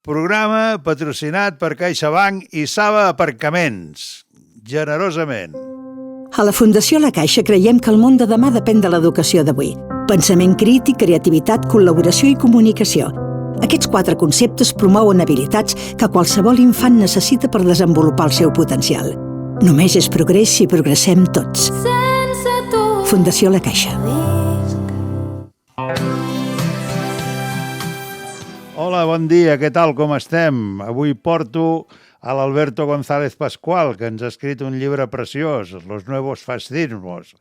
Programa patrocinat per CaixaBank i Saba Aparcaments. Generosament. A la Fundació La Caixa creiem que el món de demà depèn de l'educació d'avui. Pensament crític, creativitat, col·laboració i comunicació. Aquests 4 conceptes promouen habilitats que qualsevol infant necessita per desenvolupar el seu potencial. Només és progrés si progressem tots. Fundació La Caixa. Hola, bon dia, què tal, com estem? Avui porto a l'Alberto González Pascual, que ens ha escrit un llibre preciós, Los nuevos fascismos,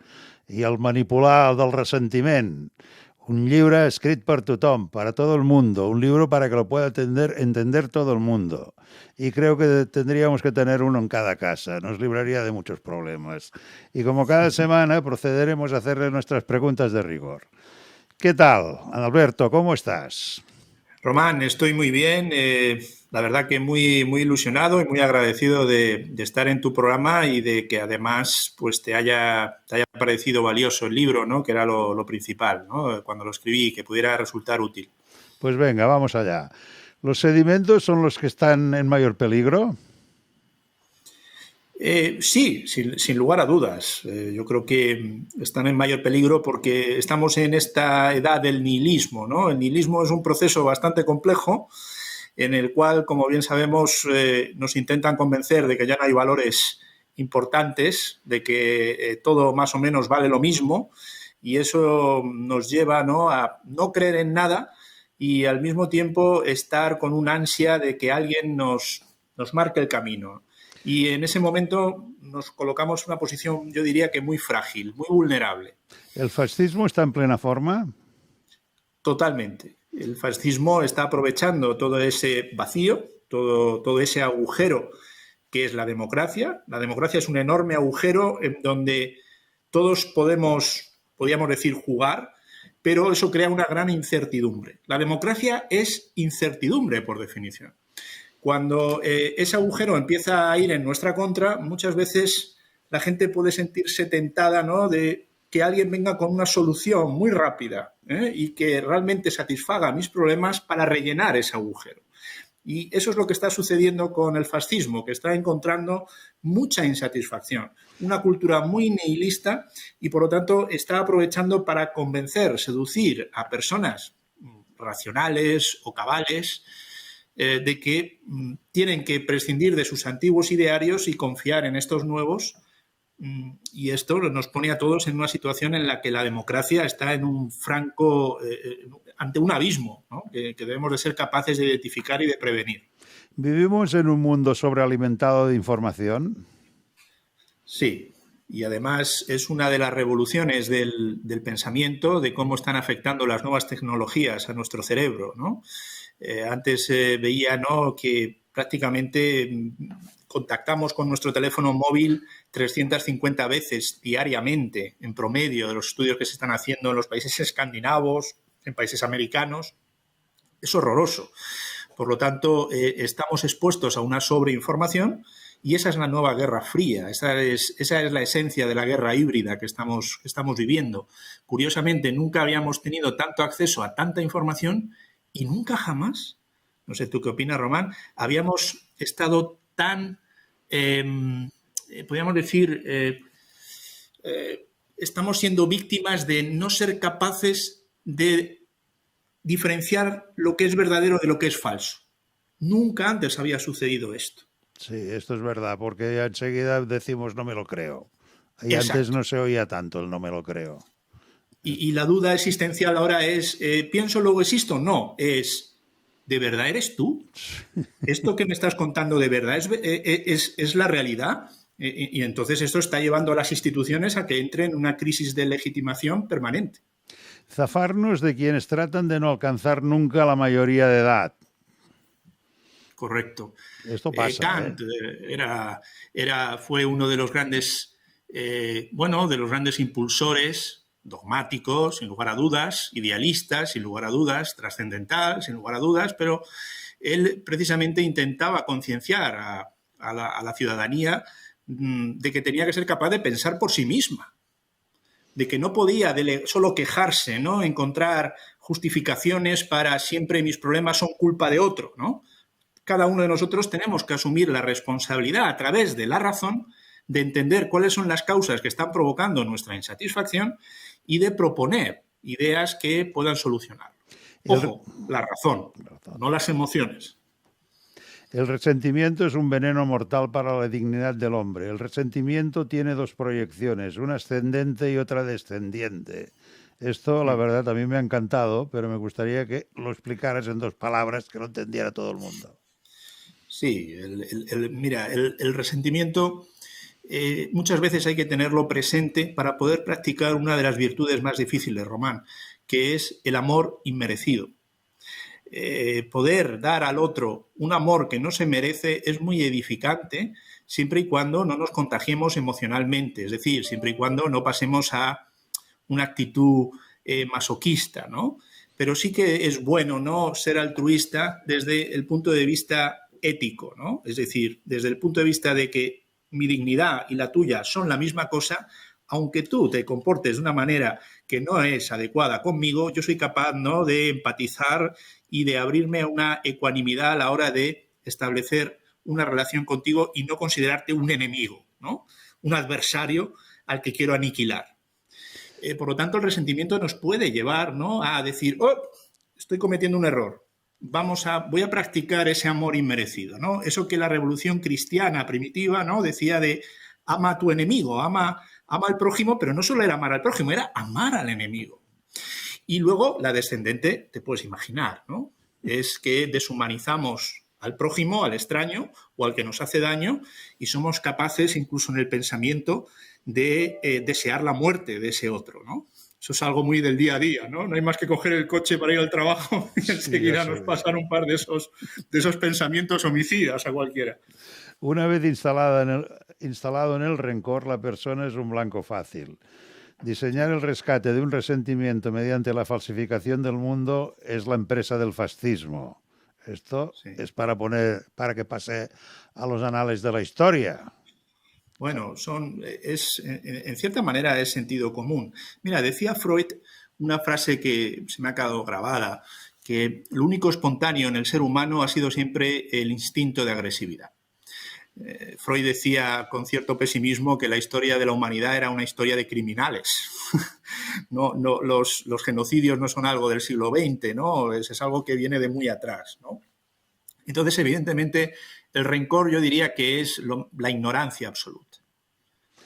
i el manipular del ressentiment. Un llibre escrit per tothom, para todo el mundo, un libro para que lo pueda entender todo el mundo. Y creo que tendríamos que tener uno en cada casa, nos libraría de muchos problemas. Y como cada semana procederemos a hacerle nuestras preguntas de rigor. ¿Qué tal, Alberto? ¿Cómo estás? Román, estoy muy bien, la verdad que muy ilusionado y muy agradecido de estar en tu programa y de que además pues te haya parecido valioso el libro, ¿no? Que era lo principal, ¿no? Cuando lo escribí, que pudiera resultar útil. Pues venga, vamos allá. ¿Los sedimentos son los que están en mayor peligro? Sí, sin lugar a dudas. Yo creo que están en mayor peligro porque estamos en esta edad del nihilismo, ¿no? El nihilismo es un proceso bastante complejo en el cual, como bien sabemos, nos intentan convencer de que ya no hay valores importantes, de que todo más o menos vale lo mismo, y eso nos lleva, ¿no?, a no creer en nada y al mismo tiempo estar con una ansia de que alguien nos marque el camino. Y en ese momento nos colocamos en una posición, yo diría que muy frágil, muy vulnerable. ¿El fascismo está en plena forma? Totalmente. El fascismo está aprovechando todo ese vacío, todo ese agujero que es la democracia. La democracia es un enorme agujero en donde todos podríamos decir, jugar, pero eso crea una gran incertidumbre. La democracia es incertidumbre, por definición. Cuando ese agujero empieza a ir en nuestra contra, muchas veces la gente puede sentirse tentada, ¿no?, de que alguien venga con una solución muy rápida y que realmente satisfaga mis problemas para rellenar ese agujero. Y eso es lo que está sucediendo con el fascismo, que está encontrando mucha insatisfacción, una cultura muy nihilista y, por lo tanto, está aprovechando para convencer, seducir a personas racionales o cabales de que tienen que prescindir de sus antiguos idearios y confiar en estos nuevos, y esto nos pone a todos en una situación en la que la democracia está en un franco, ante un abismo, ¿no?, que debemos de ser capaces de identificar y de prevenir. ¿Vivimos en un mundo sobrealimentado de información? Sí, y además es una de las revoluciones del pensamiento, de cómo están afectando las nuevas tecnologías a nuestro cerebro, ¿no? Antes veía, ¿no?, que prácticamente contactamos con nuestro teléfono móvil 350 veces diariamente en promedio de los estudios que se están haciendo en los países escandinavos, en países americanos. Es horroroso. Por lo tanto, estamos expuestos a una sobreinformación y esa es la nueva Guerra Fría. Esa es la esencia de la guerra híbrida que estamos viviendo. Curiosamente, nunca habíamos tenido tanto acceso a tanta información y nunca jamás, no sé tú qué opinas, Román, habíamos estado tan, podríamos decir, estamos siendo víctimas de no ser capaces de diferenciar lo que es verdadero de lo que es falso. Nunca antes había sucedido esto. Sí, esto es verdad, porque ya enseguida decimos no me lo creo. Y Exacto. Antes no se oía tanto el no me lo creo. Y la duda existencial ahora es, ¿pienso luego existo? No, es, ¿de verdad eres tú? ¿Esto que me estás contando de verdad es la realidad? Y entonces esto está llevando a las instituciones a que entren en una crisis de legitimación permanente. Zafarnos de quienes tratan de no alcanzar nunca la mayoría de edad. Correcto. Esto pasa. Kant fue uno de los grandes, de los grandes impulsores dogmáticos, sin lugar a dudas, idealistas, sin lugar a dudas, trascendental, sin lugar a dudas, pero él precisamente intentaba concienciar a la ciudadanía de que tenía que ser capaz de pensar por sí misma, de que no podía solo quejarse, ¿no?, encontrar justificaciones para siempre mis problemas son culpa de otro, ¿no? cada uno de nosotros tenemos que asumir la responsabilidad a través de la razón de entender cuáles son las causas que están provocando nuestra insatisfacción y de proponer ideas que puedan solucionarlo. Ojo, la razón, no las emociones. El resentimiento es un veneno mortal para la dignidad del hombre. El resentimiento tiene dos proyecciones, una ascendente y otra descendiente. Esto, la verdad, a mí me ha encantado, pero me gustaría que lo explicaras en 2 palabras que lo entendiera todo el mundo. Sí, mira, el resentimiento muchas veces hay que tenerlo presente para poder practicar una de las virtudes más difíciles, Román, que es el amor inmerecido. Poder dar al otro un amor que no se merece es muy edificante siempre y cuando no nos contagiemos emocionalmente, es decir, siempre y cuando no pasemos a una actitud masoquista, ¿no? Pero sí que es bueno, ¿no?, ser altruista desde el punto de vista ético, ¿no? Es decir, desde el punto de vista de que mi dignidad y la tuya son la misma cosa, aunque tú te comportes de una manera que no es adecuada conmigo, yo soy capaz, ¿no?, de empatizar y de abrirme a una ecuanimidad a la hora de establecer una relación contigo y no considerarte un enemigo, ¿no?, un adversario al que quiero aniquilar. Por lo tanto, el resentimiento nos puede llevar, ¿no?, a decir, oh, estoy cometiendo un error. Voy a practicar ese amor inmerecido, ¿no? Eso que la revolución cristiana primitiva, ¿no?, decía de ama a tu enemigo, ama al prójimo, pero no solo era amar al prójimo, era amar al enemigo. Y luego la descendente, te puedes imaginar, ¿no? Es que deshumanizamos al prójimo, al extraño o al que nos hace daño y somos capaces, incluso en el pensamiento, de desear la muerte de ese otro, ¿no? Eso es algo muy del día a día, ¿no? No hay más que coger el coche para ir al trabajo y enseguida nos pasan un par de esos pensamientos homicidas a cualquiera. Una vez instalado en el rencor, la persona es un blanco fácil. Diseñar el rescate de un resentimiento mediante la falsificación del mundo es la empresa del fascismo. Esto es para que pase a los anales de la historia. Bueno, en cierta manera es sentido común. Mira, decía Freud una frase que se me ha quedado grabada, que lo único espontáneo en el ser humano ha sido siempre el instinto de agresividad. Freud decía con cierto pesimismo que la historia de la humanidad era una historia de criminales. No, los genocidios no son algo del siglo XX, ¿no? Es algo que viene de muy atrás, ¿no? Entonces, evidentemente, el rencor yo diría que es la ignorancia absoluta.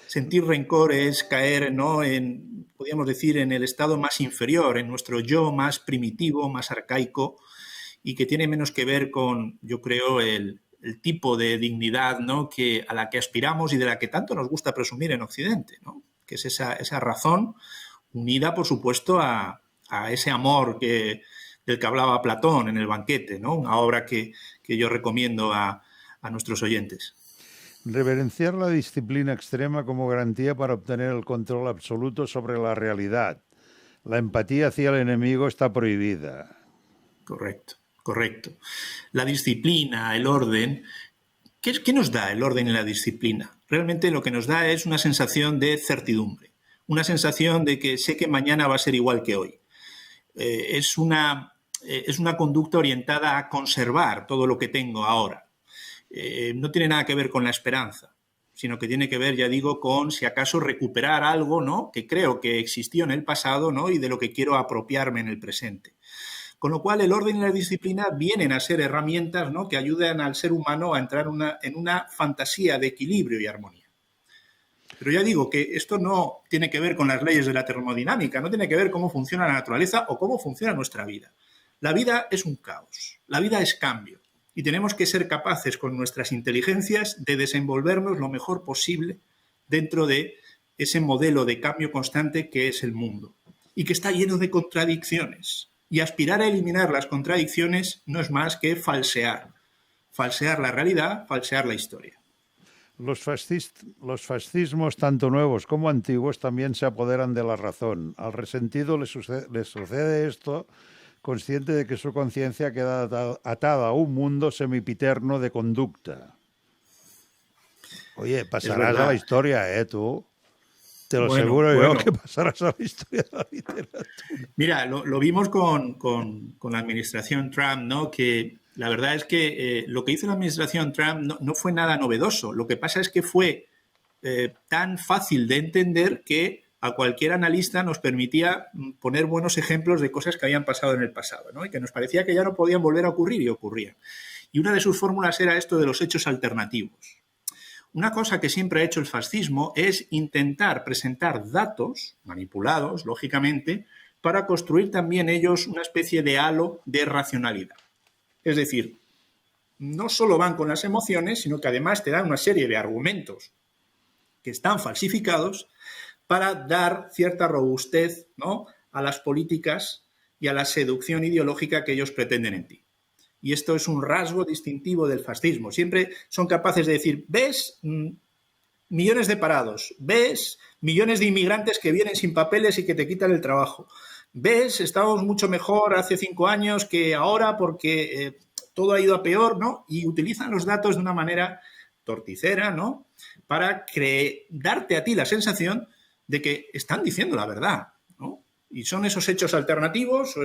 Sentir rencor es caer, ¿no?, podríamos decir, en el estado más inferior, en nuestro yo más primitivo, más arcaico, y que tiene menos que ver con, yo creo, el tipo de dignidad, ¿no?, a la que aspiramos y de la que tanto nos gusta presumir en Occidente, ¿no?, que es esa razón unida, por supuesto, a ese amor del que hablaba Platón en El banquete, ¿no?, una obra que yo recomiendo a nuestros oyentes. Reverenciar la disciplina extrema como garantía para obtener el control absoluto sobre la realidad. La empatía hacia el enemigo está prohibida. Correcto. La disciplina, el orden. ¿Qué nos da el orden y la disciplina? Realmente lo que nos da es una sensación de certidumbre, una sensación de que sé que mañana va a ser igual que hoy. Es una conducta orientada a conservar todo lo que tengo ahora. No tiene nada que ver con la esperanza, sino que tiene que ver, ya digo, con si acaso recuperar algo, ¿no?, que creo que existió en el pasado, ¿no?, y de lo que quiero apropiarme en el presente. Con lo cual, el orden y la disciplina vienen a ser herramientas, ¿no?, que ayudan al ser humano a entrar en una fantasía de equilibrio y armonía. Pero ya digo que esto no tiene que ver con las leyes de la termodinámica, no tiene que ver cómo funciona la naturaleza o cómo funciona nuestra vida. La vida es un caos, la vida es cambio. Y tenemos que ser capaces con nuestras inteligencias de desenvolvernos lo mejor posible dentro de ese modelo de cambio constante que es el mundo y que está lleno de contradicciones. Y aspirar a eliminar las contradicciones no es más que falsear la realidad, falsear la historia. Los fascismos, tanto nuevos como antiguos, también se apoderan de la razón. Al resentido le sucede esto, consciente de que su conciencia queda atada a un mundo semipiterno de conducta. Oye, pasarás a la historia, tú. Te lo aseguro yo que pasarás a la historia de la literatura. Mira, lo vimos con la administración Trump, ¿no?, que La verdad es que lo que hizo la administración Trump no fue nada novedoso. Lo que pasa es que fue tan fácil de entender que a cualquier analista nos permitía poner buenos ejemplos de cosas que habían pasado en el pasado, ¿no? Y que nos parecía que ya no podían volver a ocurrir y ocurrían. Y una de sus fórmulas era esto de los hechos alternativos. Una cosa que siempre ha hecho el fascismo es intentar presentar datos, manipulados, lógicamente, para construir también ellos una especie de halo de racionalidad. Es decir, no solo van con las emociones, sino que además te dan una serie de argumentos que están falsificados para dar cierta robustez, ¿no?, a las políticas y a la seducción ideológica que ellos pretenden en ti. Y esto es un rasgo distintivo del fascismo. Siempre son capaces de decir, ¿ves? Millones de parados. ¿Ves? Millones de inmigrantes que vienen sin papeles y que te quitan el trabajo. ¿Ves? Estábamos mucho mejor hace 5 años que ahora porque todo ha ido a peor, ¿no? Y utilizan los datos de una manera torticera, ¿no?, para darte a ti la sensación de que están diciendo la verdad, ¿no? Y son esos hechos alternativos,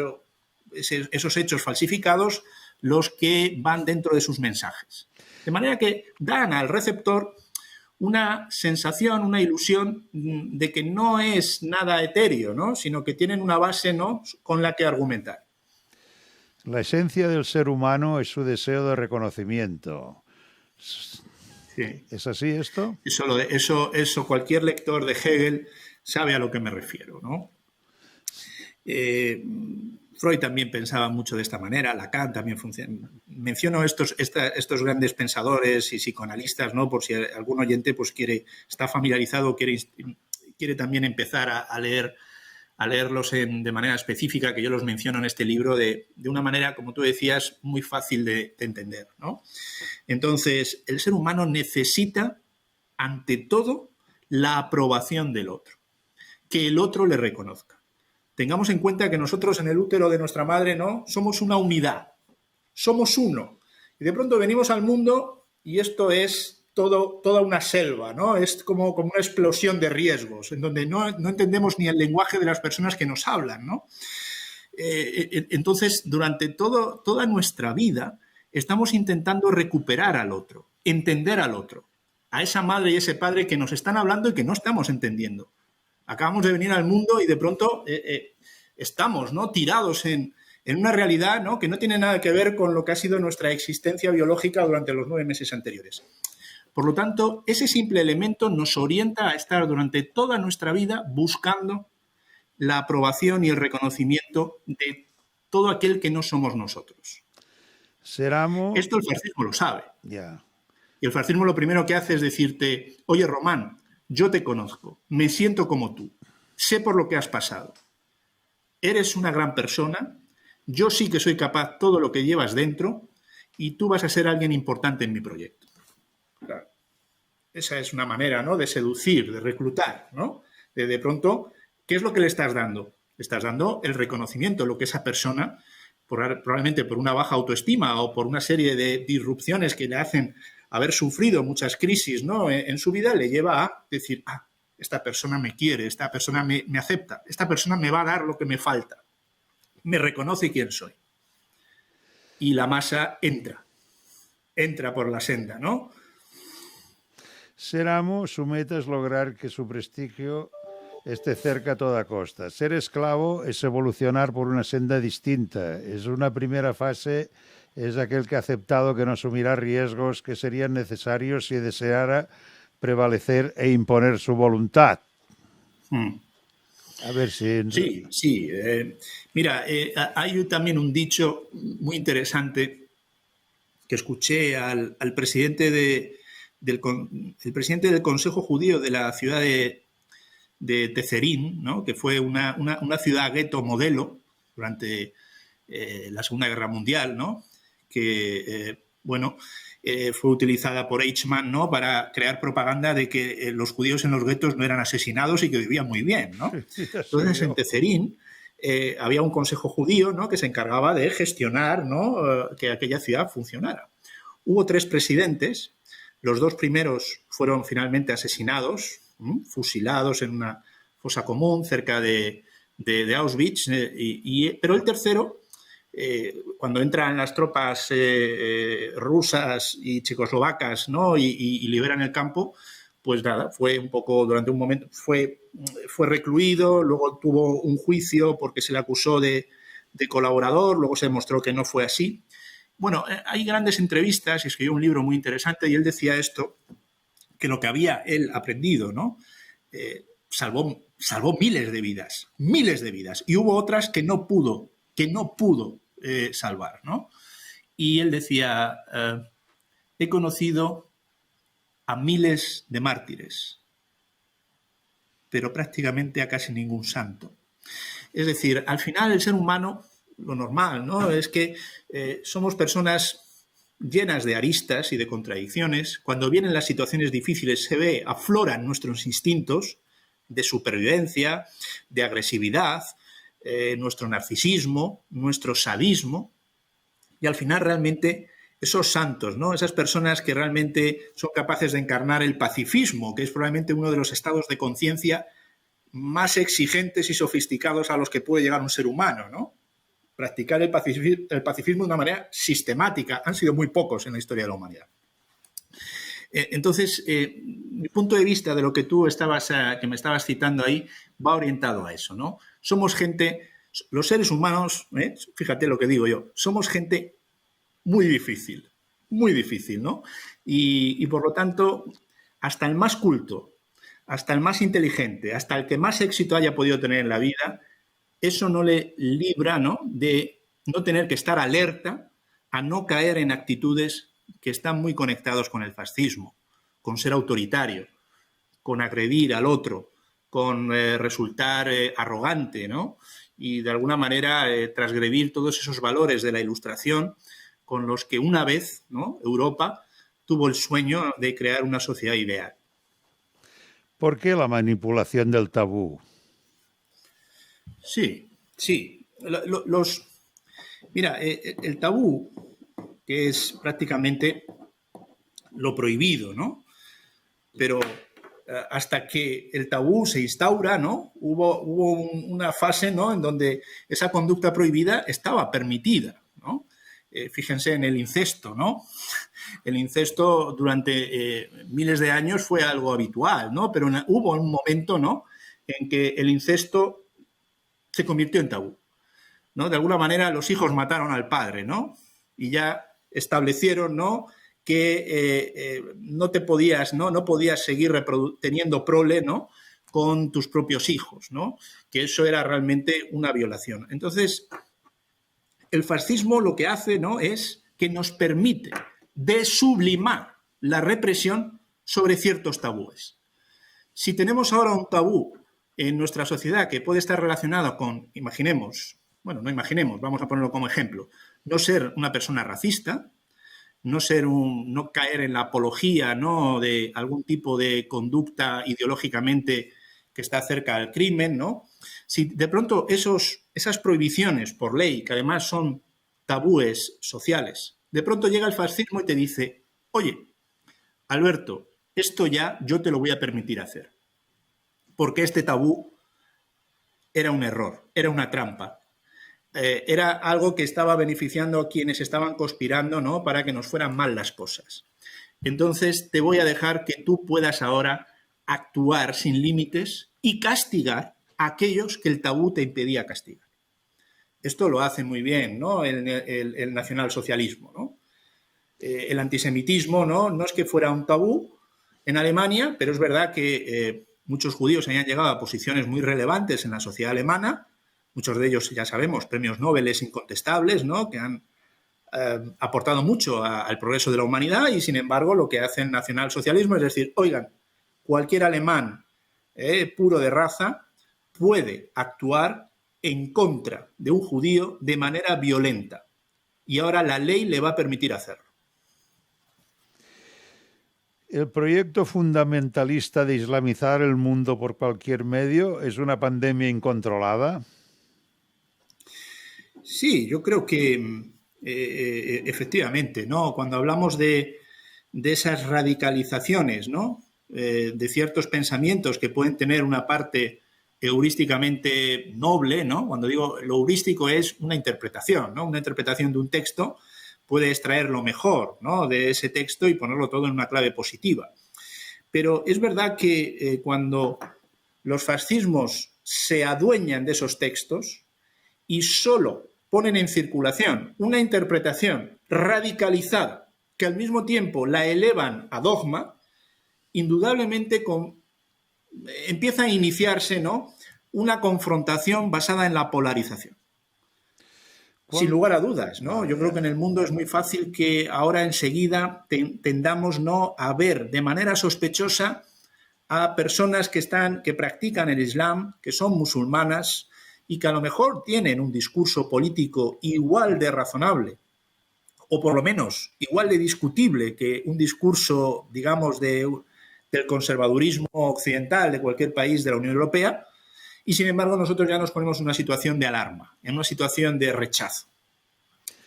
esos hechos falsificados, los que van dentro de sus mensajes. De manera que dan al receptor una sensación, una ilusión de que no es nada etéreo, ¿no?, sino que tienen una base, ¿no?, con la que argumentar. La esencia del ser humano es su deseo de reconocimiento. Sí. ¿Es así esto? Eso cualquier lector de Hegel sabe a lo que me refiero, ¿no? Freud también pensaba mucho de esta manera, Lacan también funciona. Menciono estos grandes pensadores y psicoanalistas, ¿no?, por si algún oyente pues está familiarizado, quiere también empezar a leerlos de manera específica, que yo los menciono en este libro de una manera, como tú decías, muy fácil de entender, ¿no? Entonces, el ser humano necesita, ante todo, la aprobación del otro, que el otro le reconozca. Tengamos en cuenta que nosotros en el útero de nuestra madre, ¿no?, somos una unidad, somos uno. Y de pronto venimos al mundo y esto es toda una selva, ¿no? Es como una explosión de riesgos, en donde no entendemos ni el lenguaje de las personas que nos hablan, ¿no? Entonces, durante toda nuestra vida estamos intentando recuperar al otro, entender al otro, a esa madre y ese padre que nos están hablando y que no estamos entendiendo. Acabamos de venir al mundo y de pronto estamos, ¿no?, tirados en una realidad, ¿no?, que no tiene nada que ver con lo que ha sido nuestra existencia biológica durante los 9 meses anteriores. Por lo tanto, ese simple elemento nos orienta a estar durante toda nuestra vida buscando la aprobación y el reconocimiento de todo aquel que no somos nosotros. Esto el fascismo lo sabe. Yeah. Y el fascismo lo primero que hace es decirte, oye, Román, yo te conozco, me siento como tú, sé por lo que has pasado. Eres una gran persona, yo sí que soy capaz todo lo que llevas dentro y tú vas a ser alguien importante en mi proyecto. Claro. Esa es una manera, ¿no?, de seducir, de reclutar, ¿no? De pronto, ¿qué es lo que le estás dando? Le estás dando el reconocimiento, lo que esa persona, probablemente por una baja autoestima o por una serie de disrupciones que le hacen haber sufrido muchas crisis, ¿no?, en su vida, le lleva a decir, esta persona me quiere, esta persona me acepta, esta persona me va a dar lo que me falta, me reconoce quién soy. Y la masa entra por la senda, ¿no? Ser amo, su meta es lograr que su prestigio esté cerca a toda costa. Ser esclavo es evolucionar por una senda distinta. Es una primera fase, es aquel que ha aceptado que no asumirá riesgos que serían necesarios si deseara prevalecer e imponer su voluntad. A ver si... Sí. Mira, hay también un dicho muy interesante que escuché al presidente el presidente del Consejo Judío de la ciudad de Tezerín, ¿no?, que fue una ciudad gueto modelo durante la Segunda Guerra Mundial, ¿no?, que, fue utilizada por Eichmann, ¿no?, para crear propaganda de que los judíos en los guetos no eran asesinados y que vivían muy bien, ¿no? Entonces, en Tezerín había un consejo judío, ¿no?, que se encargaba de gestionar, ¿no?, que aquella ciudad funcionara. Hubo 3 presidentes. Los 2 primeros fueron finalmente asesinados, fusilados en una fosa común cerca de Auschwitz, pero el tercero cuando entran las tropas rusas y checoslovacas, ¿no? y liberan el campo, pues nada, fue un poco, durante un momento, fue recluido, luego tuvo un juicio porque se le acusó de colaborador, luego se demostró que no fue así. Bueno, hay grandes entrevistas y escribió un libro muy interesante y él decía esto, que lo que había él aprendido, ¿no? Salvó miles de vidas, y hubo otras que no pudo salvar, ¿no? Y él decía, he conocido a miles de mártires, pero prácticamente a casi ningún santo. Es decir, al final el ser humano, lo normal, ¿no? Es que somos personas llenas de aristas y de contradicciones. Cuando vienen las situaciones difíciles afloran nuestros instintos de supervivencia, de agresividad, nuestro narcisismo, nuestro sadismo, y al final realmente esos santos, ¿no? Esas personas que realmente son capaces de encarnar el pacifismo, que es probablemente uno de los estados de conciencia más exigentes y sofisticados a los que puede llegar un ser humano, ¿no? Practicar el pacifismo de una manera sistemática. Han sido muy pocos en la historia de la humanidad. Entonces, mi punto de vista de lo que tú que me estabas citando ahí, va orientado a eso, ¿no? Somos gente, los seres humanos, fíjate lo que digo yo, somos gente muy difícil, ¿no? Y por lo tanto, hasta el más culto, hasta el más inteligente, hasta el que más éxito haya podido tener en la vida, eso no le libra, ¿no?, de no tener que estar alerta a no caer en actitudes que están muy conectados con el fascismo, con ser autoritario, con agredir al otro, con resultar arrogante, ¿no? Y de alguna manera transgredir todos esos valores de la Ilustración con los que una vez, ¿no?, Europa tuvo el sueño de crear una sociedad ideal. ¿Por qué la manipulación del tabú? Sí. Mira, el tabú, que es prácticamente lo prohibido, ¿no? Pero hasta que el tabú se instaura, ¿no?, hubo una fase, ¿no?, en donde esa conducta prohibida estaba permitida, ¿no? Fíjense en el incesto, ¿no? El incesto durante miles de años fue algo habitual, ¿no? Pero hubo un momento, ¿no?, en que el incesto se convirtió en tabú, ¿no? De alguna manera los hijos mataron al padre, ¿no? Y ya establecieron, ¿no?, que no podías seguir teniendo prole, ¿no?, con tus propios hijos, ¿no? Que eso era realmente una violación. Entonces, el fascismo lo que hace, ¿no?, es que nos permite desublimar la represión sobre ciertos tabúes. Si tenemos ahora un tabú en nuestra sociedad que puede estar relacionado con, vamos a ponerlo como ejemplo, no ser una persona racista, no caer en la apología, ¿no?, de algún tipo de conducta ideológicamente que está cerca del crimen, ¿no? Si de pronto esas prohibiciones por ley, que además son tabúes sociales, de pronto llega el fascismo y te dice, oye, Alberto, esto ya yo te lo voy a permitir hacer, porque este tabú era un error, era una trampa. Era algo que estaba beneficiando a quienes estaban conspirando, ¿no?, para que nos fueran mal las cosas. Entonces te voy a dejar que tú puedas ahora actuar sin límites y castigar a aquellos que el tabú te impedía castigar. Esto lo hace muy bien, ¿no?, el nacionalsocialismo, ¿no? El antisemitismo, no es que fuera un tabú en Alemania, pero es verdad que muchos judíos habían llegado a posiciones muy relevantes en la sociedad alemana. Muchos de ellos, ya sabemos, premios Nobel incontestables, ¿no?, que han aportado mucho al progreso de la humanidad, y sin embargo lo que hace el nacionalsocialismo es decir, oigan, cualquier alemán puro de raza puede actuar en contra de un judío de manera violenta, y ahora la ley le va a permitir hacerlo. ¿El proyecto fundamentalista de islamizar el mundo por cualquier medio es una pandemia incontrolada? Sí, yo creo que efectivamente, ¿no? Cuando hablamos de esas radicalizaciones, ¿no?, de ciertos pensamientos que pueden tener una parte heurísticamente noble, ¿no? Cuando digo lo heurístico es una interpretación, ¿no? Una interpretación de un texto puede extraer lo mejor, ¿no?, de ese texto y ponerlo todo en una clave positiva. Pero es verdad que cuando los fascismos se adueñan de esos textos y solo ponen en circulación una interpretación radicalizada que al mismo tiempo la elevan a dogma, indudablemente empieza a iniciarse, ¿no?, una confrontación basada en la polarización. Sin lugar a dudas, ¿no? Yo creo que en el mundo es muy fácil que ahora enseguida tendamos, ¿no?, a ver de manera sospechosa a personas que practican el Islam, que son musulmanas y que a lo mejor tienen un discurso político igual de razonable o por lo menos igual de discutible que un discurso, digamos, del conservadurismo occidental de cualquier país de la Unión Europea, y sin embargo nosotros ya nos ponemos en una situación de alarma, en una situación de rechazo.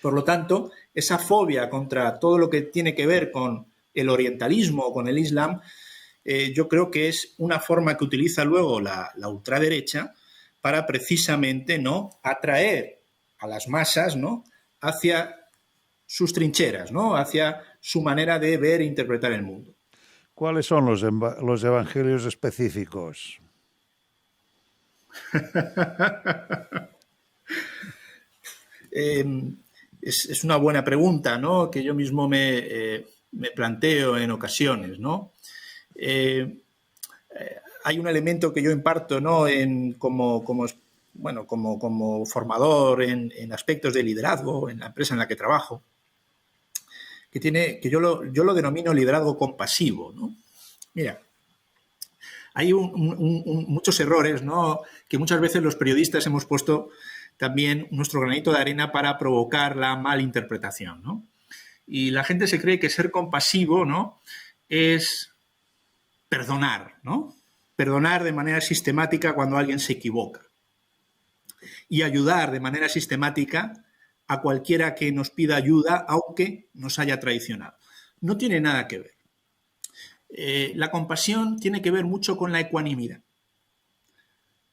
Por lo tanto, esa fobia contra todo lo que tiene que ver con el orientalismo o con el Islam, yo creo que es una forma que utiliza luego la ultraderecha para precisamente, ¿no?, atraer a las masas, ¿no?, hacia sus trincheras, ¿no?, hacia su manera de ver e interpretar el mundo. ¿Cuáles son los evangelios específicos? Es una buena pregunta, ¿no?, que yo mismo me planteo en ocasiones, ¿no? Hay un elemento que yo imparto, ¿no?, como formador en aspectos de liderazgo en la empresa en la que trabajo, que yo lo denomino liderazgo compasivo, ¿no? Mira, hay muchos errores, ¿no?, que muchas veces los periodistas hemos puesto también nuestro granito de arena para provocar la malinterpretación, ¿no? Y la gente se cree que ser compasivo, ¿no?, es perdonar, ¿no? Perdonar de manera sistemática cuando alguien se equivoca y ayudar de manera sistemática a cualquiera que nos pida ayuda, aunque nos haya traicionado. No tiene nada que ver. La compasión tiene que ver mucho con la ecuanimidad.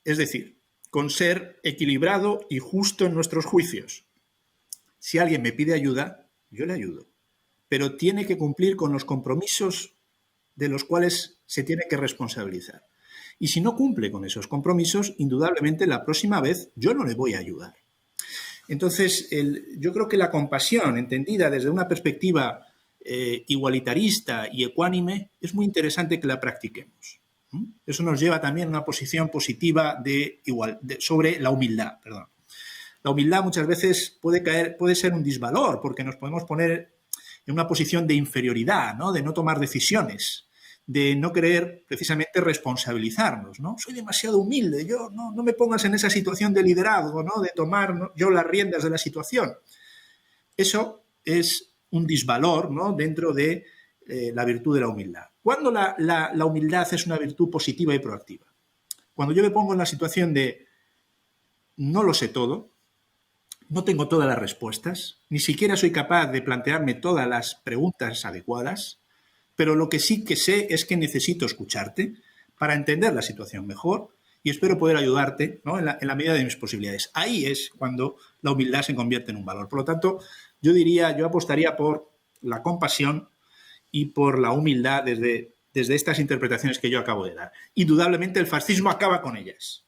Es decir, con ser equilibrado y justo en nuestros juicios. Si alguien me pide ayuda, yo le ayudo, pero tiene que cumplir con los compromisos de los cuales se tiene que responsabilizar. Y si no cumple con esos compromisos, indudablemente la próxima vez yo no le voy a ayudar. Entonces, yo creo que la compasión, entendida desde una perspectiva igualitarista y ecuánime, es muy interesante que la practiquemos. Eso nos lleva también a una posición positiva sobre la humildad. Perdón. La humildad muchas veces puede ser un disvalor, porque nos podemos poner en una posición de inferioridad, ¿no?, de no tomar decisiones, de no querer precisamente responsabilizarnos, ¿no? Soy demasiado humilde, yo no me pongas en esa situación de liderazgo, ¿no?, de tomar, ¿no?, yo las riendas de la situación. Eso es un disvalor, ¿no?, dentro de la virtud de la humildad. ¿Cuándo la humildad es una virtud positiva y proactiva? Cuando yo me pongo en la situación de no lo sé todo, no tengo todas las respuestas, ni siquiera soy capaz de plantearme todas las preguntas adecuadas, pero lo que sí que sé es que necesito escucharte para entender la situación mejor y espero poder ayudarte, ¿no?, en la medida de mis posibilidades. Ahí es cuando la humildad se convierte en un valor. Por lo tanto, yo apostaría por la compasión y por la humildad desde estas interpretaciones que yo acabo de dar. Indudablemente el fascismo acaba con ellas.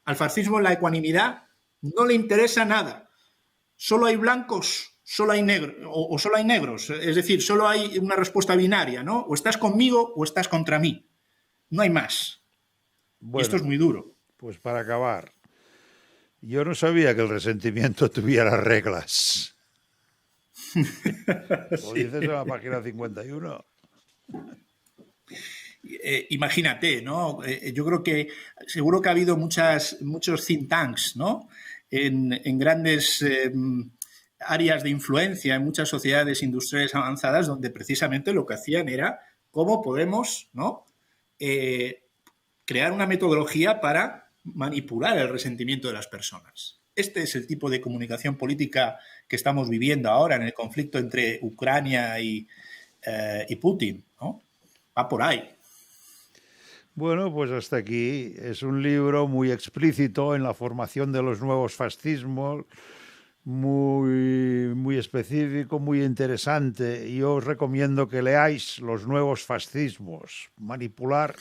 Al fascismo la ecuanimidad no le interesa nada. Solo hay blancos, solo hay negros, o solo hay negros. Es decir, solo hay una respuesta binaria, ¿no? O estás conmigo o estás contra mí. No hay más. Bueno, y esto es muy duro. Pues para acabar, yo no sabía que el resentimiento tuviera reglas. Lo dices en la página 51. Imagínate, ¿no? Yo creo que seguro que ha habido muchos think tanks, ¿no?, en grandes áreas de influencia en muchas sociedades industriales avanzadas donde precisamente lo que hacían era cómo podemos, ¿no?, crear una metodología para manipular el resentimiento de las personas. Este es el tipo de comunicación política que estamos viviendo ahora en el conflicto entre Ucrania y Putin, ¿no? Va por ahí. Bueno, pues hasta aquí. Es un libro muy explícito en la formación de los nuevos fascismos, muy específico, muy interesante. Yo os recomiendo que leáis Los nuevos fascismos, manipular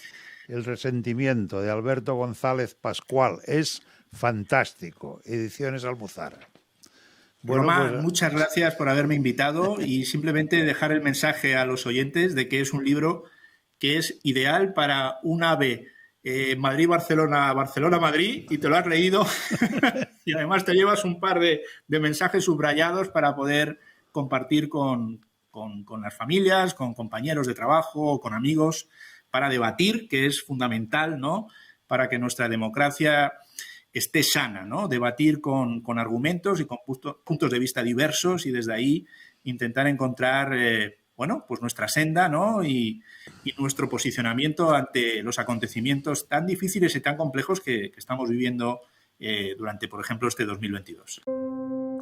el resentimiento, de Alberto González Pascual. Es fantástico. Ediciones Almuzara. Bueno, Román, pues muchas gracias por haberme invitado y simplemente dejar el mensaje a los oyentes de que es un libro que es ideal para un AVE Madrid-Barcelona, Barcelona-Madrid, y te lo has leído y además te llevas un par de mensajes subrayados para poder compartir con las familias, con compañeros de trabajo, con amigos, para debatir, que es fundamental, ¿no?, para que nuestra democracia esté sana, ¿no? Debatir con argumentos y con puntos de vista diversos y desde ahí intentar encontrar pues nuestra senda, ¿no? Y nuestro posicionamiento ante los acontecimientos tan difíciles y tan complejos que estamos viviendo durante, por ejemplo, este 2022.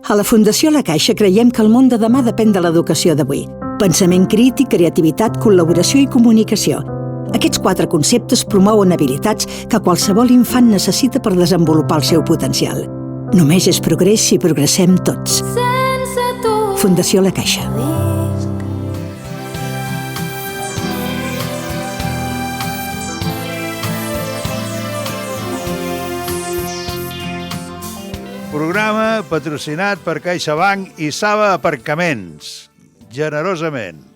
A la Fundació La Caixa creiem que el món de demà depèn de l'educació d'avui. Pensament crític, creativitat, col·laboració i comunicació. Aquests 4 conceptes promouen habilitats que qualsevol infant necessita per desenvolupar el seu potencial. Només és progrés si progressem tots. Fundació La Caixa. programa patrocinat per CaixaBank i Saba Aparcaments. Generosament.